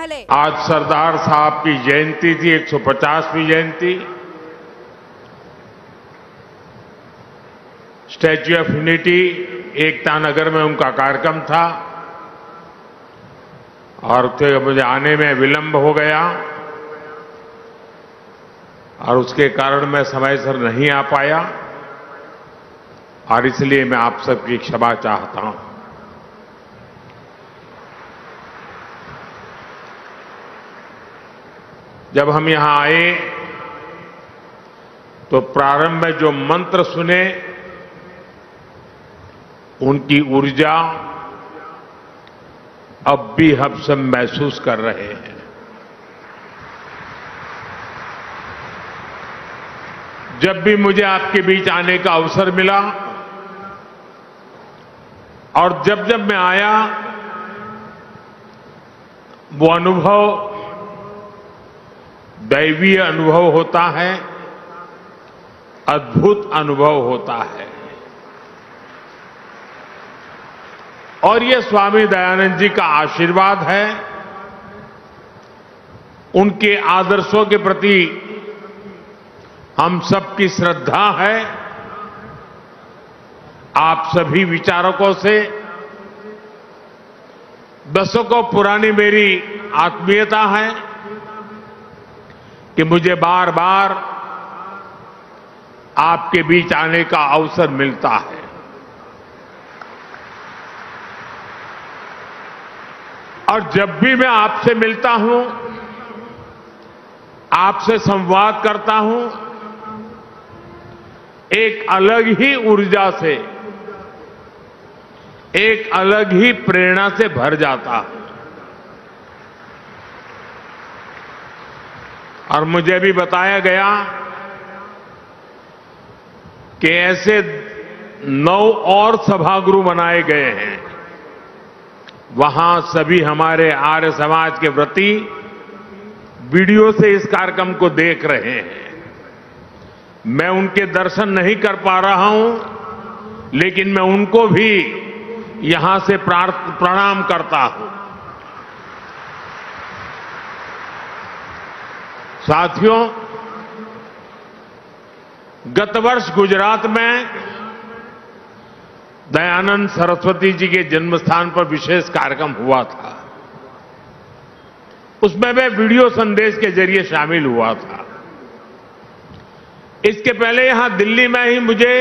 पहले। आज सरदार साहब की जयंती थी, 150वीं जयंती। Statue of unity Ekta Nagar में उनका कार्यक्रम था और मुझे आने में विलंब हो गया और उसके कारण मैं समय से नहीं आ पाया और इसलिए मैं आप सबकी क्षमा चाहता हूं। जब हम यहां आए तो प्रारंभ में जो मंत्र सुने उनकी ऊर्जा अब भी हम सब महसूस कर रहे हैं। जब भी मुझे आपके बीच आने का अवसर मिला और जब जब मैं आया वो अनुभव दैवीय अनुभव होता है, अद्भुत अनुभव होता है। और ये स्वामी दयानंद जी का आशीर्वाद है, उनके आदर्शों के प्रति हम सबकी श्रद्धा है। आप सभी विचारकों से दशकों पुरानी मेरी आत्मीयता है कि मुझे बार बार आपके बीच आने का अवसर मिलता है। और जब भी मैं आपसे मिलता हूं, आपसे संवाद करता हूं, एक अलग ही ऊर्जा से, एक अलग ही प्रेरणा से भर जाता हूं। और मुझे भी बताया गया कि ऐसे 9 और सभागृह बनाए गए हैं, वहां सभी हमारे आर्य समाज के व्रती वीडियो से इस कार्यक्रम को देख रहे हैं। मैं उनके दर्शन नहीं कर पा रहा हूं, लेकिन मैं उनको भी यहां से प्रणाम करता हूं। साथियों, गत वर्ष गुजरात में दयानंद सरस्वती जी के जन्मस्थान पर विशेष कार्यक्रम हुआ था। उसमें मैं वीडियो संदेश के जरिए शामिल हुआ था। इसके पहले यहां दिल्ली में ही मुझे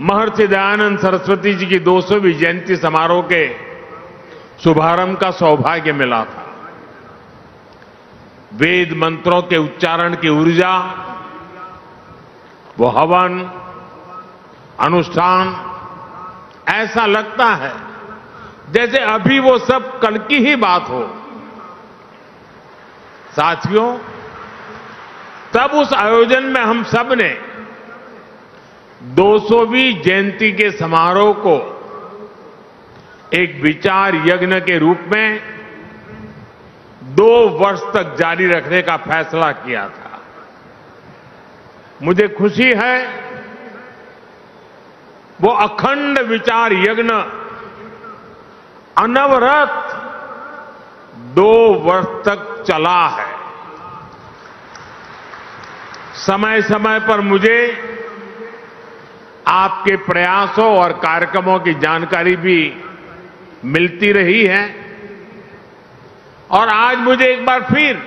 महर्षि दयानंद सरस्वती जी की 200वीं जयंती समारोह के शुभारंभ का सौभाग्य मिला था। वेद मंत्रों के उच्चारण की ऊर्जा, वो हवन, अनुष्ठान, ऐसा लगता है जैसे अभी वो सब कल की ही बात हो। साथियों, तब उस आयोजन में हम सब ने 200वीं जयंती के समारोह को एक विचार यज्ञ के रूप में 2 वर्ष तक जारी रखने का फैसला किया था। मुझे खुशी है वो अखंड विचार यज्ञ अनवरत 2 वर्ष तक चला है। समय समय पर मुझे आपके प्रयासों और कार्यक्रमों की जानकारी भी मिलती रही है और आज मुझे एक बार फिर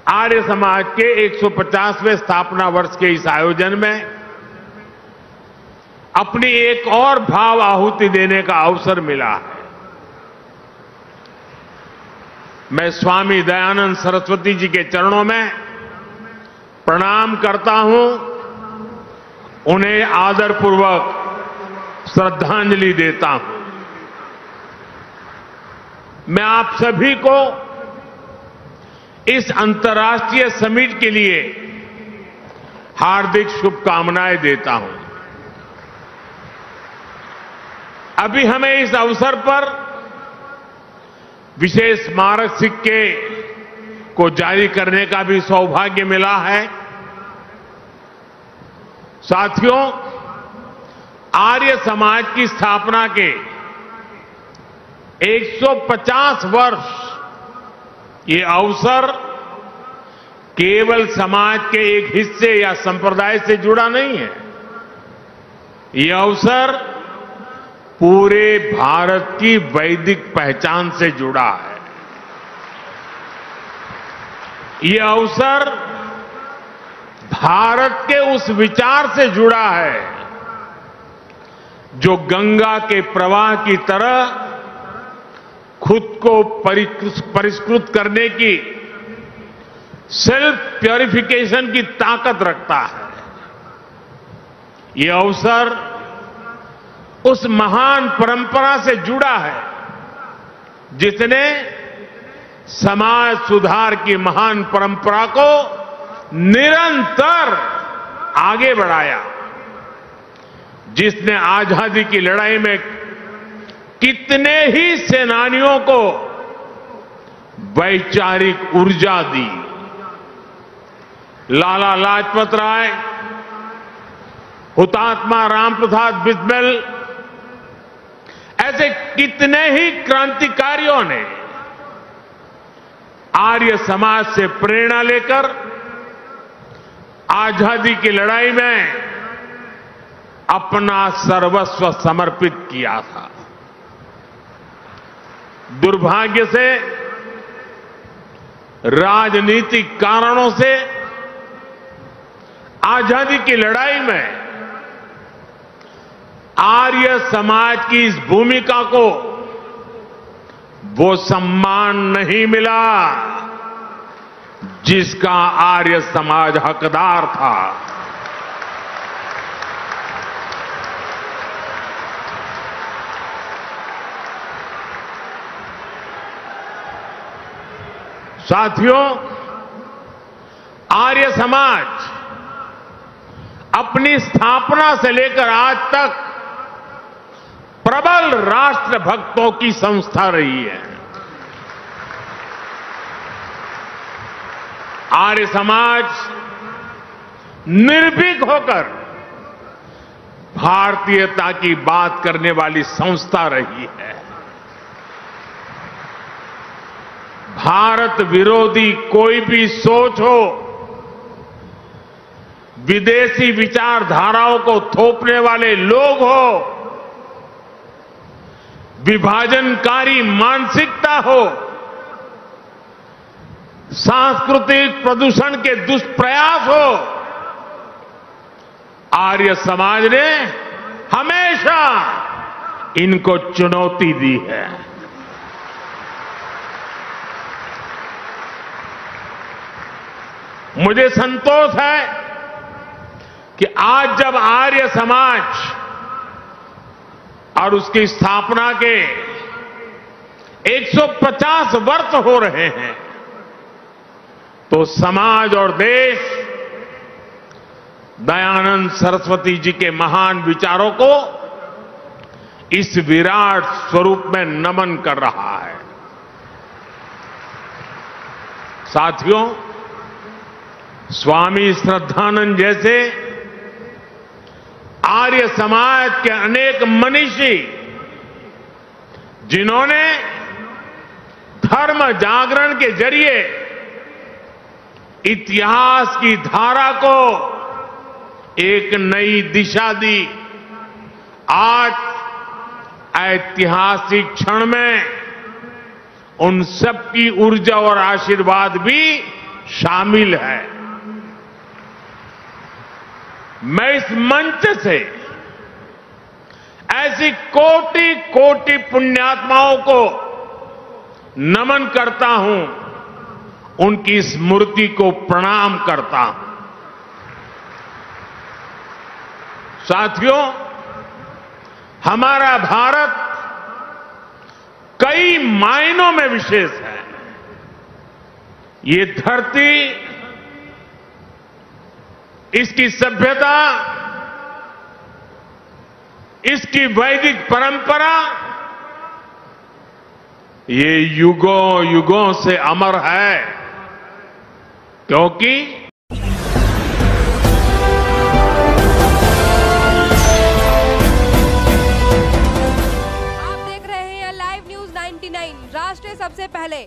आर्य समाज के 150वें स्थापना वर्ष के इस आयोजन में अपनी एक और भाव आहुति देने का अवसर मिला है। मैं स्वामी दयानंद सरस्वती जी के चरणों में प्रणाम करता हूं, उन्हें आदरपूर्वक श्रद्धांजलि देता हूं। मैं आप सभी को इस अंतर्राष्ट्रीय समिट के लिए हार्दिक शुभकामनाएं देता हूं। अभी हमें इस अवसर पर विशेष स्मारक सिक्के को जारी करने का भी सौभाग्य मिला है। साथियों, आर्य समाज की स्थापना के 150 वर्ष ये अवसर केवल समाज के एक हिस्से या संप्रदाय से जुड़ा नहीं है। ये अवसर पूरे भारत की वैदिक पहचान से जुड़ा है। ये अवसर भारत के उस विचार से जुड़ा है जो गंगा के प्रवाह की तरह खुद को परिष्कृत करने की सेल्फ प्योरिफिकेशन की ताकत रखता है। ये अवसर उस महान परंपरा से जुड़ा है जिसने समाज सुधार की महान परंपरा को निरंतर आगे बढ़ाया, जिसने आजादी की लड़ाई में कितने ही सेनानियों को वैचारिक ऊर्जा दी। लाला लाजपत राय, हुतात्मा रामप्रसाद बिस्मिल, ऐसे कितने ही क्रांतिकारियों ने आर्य समाज से प्रेरणा लेकर आजादी की लड़ाई में अपना सर्वस्व समर्पित किया था। दुर्भाग्य से राजनीतिक कारणों से आजादी की लड़ाई में आर्य समाज की इस भूमिका को वो सम्मान नहीं मिला जिसका आर्य समाज हकदार था। साथियों, आर्य समाज अपनी स्थापना से लेकर आज तक प्रबल राष्ट्र भक्तों की संस्था रही है। आर्य समाज निर्भीक होकर भारतीयता की बात करने वाली संस्था रही है। भारत विरोधी कोई भी सोच हो, विदेशी विचारधाराओं को थोपने वाले लोग हो, विभाजनकारी मानसिकता हो, सांस्कृतिक प्रदूषण के दुष्प्रयास हो, आर्य समाज ने हमेशा इनको चुनौती दी है। मुझे संतोष है कि आज जब आर्य समाज और उसकी स्थापना के 150 वर्ष हो रहे हैं, तो समाज और देश दयानंद सरस्वती जी के महान विचारों को इस विराट स्वरूप में नमन कर रहा है। साथियों, स्वामी श्रद्धानंद जैसे आर्य समाज के अनेक मनीषी, जिन्होंने धर्म जागरण के जरिए इतिहास की धारा को एक नई दिशा दी, आज ऐतिहासिक क्षण में उन सबकी ऊर्जा और आशीर्वाद भी शामिल है। मैं इस मंच से ऐसी कोटि कोटि पुण्यात्माओं को नमन करता हूं, उनकी स्मृति को प्रणाम करता हूं। साथियों, हमारा भारत कई मायनों में विशेष है। ये धरती, इसकी सभ्यता, इसकी वैदिक परंपरा, ये युगों युगों से अमर है, क्योंकि आप देख रहे हैं लाइव न्यूज न्यूज 99 राष्ट्र सबसे पहले।